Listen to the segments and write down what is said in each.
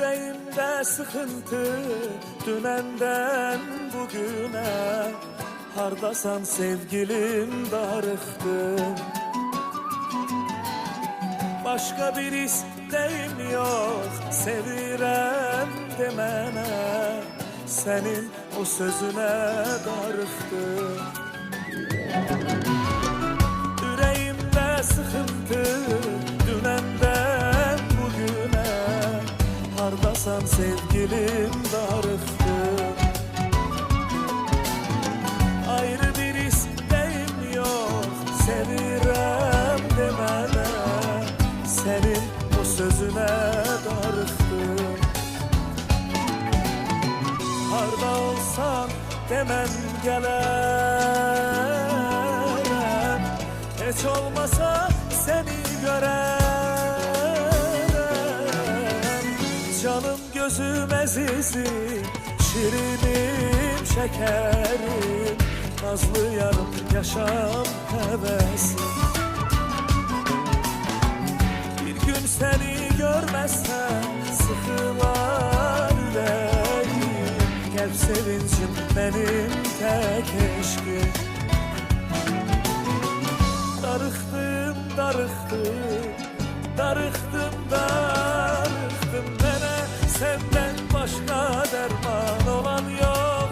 Yüreğimde sıkıntı dünenden bugüne. Hardasan sevgilim darıxdım. Başka bir isteğim yok, sevirəm demene. Senin o sözüne darıxdım. Yüreğimde sıkıntı dünenden bugüne. Hardasan sevgilim darıxdım. Ayrı bir isteğim yok, sevirəm demene. Senin o sözüne darıxdım. Harda olsan demem gelen. Hiç olmasa seni gören. Canım gözüm azizim, şirinim şekerim. Nazlı yarım yaşam hevesim. Bir gün seni görmezsem sıkılar yüreğim. Kalp sevincim benim tek eşkim. Darıxdım, darıxdım, darıxdım, darıxdım. Mənə senden başka derman olan yok.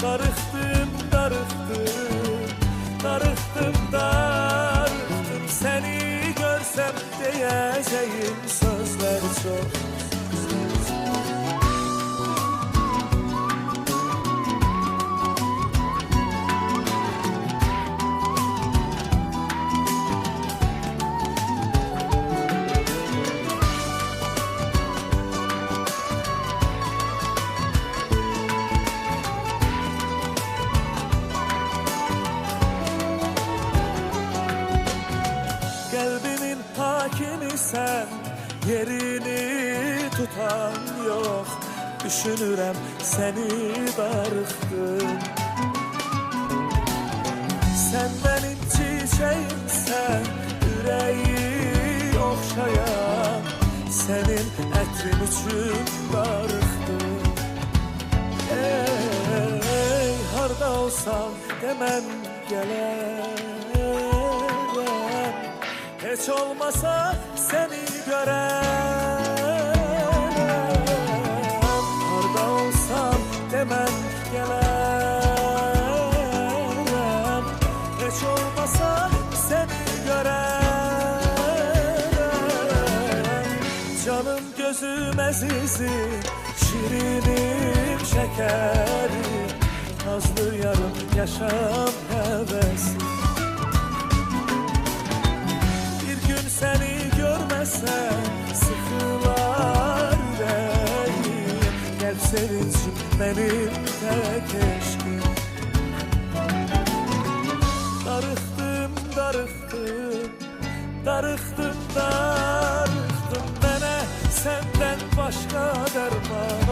Darıxdım, darıxdım, darıxdım, darıxdım. Seni görsem diyeceğim sözler çok. Kalbimin hakimi sen, yerini tutan yok. Düşünürəm seni darıxdım. Sen benim çiçeğimsen, yüreği okşayan. Senin ətrin üçün darıxdım. Ey harda olsam demem gelen. Hiç olmasa seni gören. Harda olsam demem gelen. Hiç olmasa seni gören. Canım gözüm azizim, şirinim şekerim. Nazlı yarım yaşam hevesim. Seni görmezsem sıkılar yüreğim. Kalp sevincim benim tek eşkim. Darıxdım, darıxdım, darıxdım, darıxdım. Mənə senden başka derman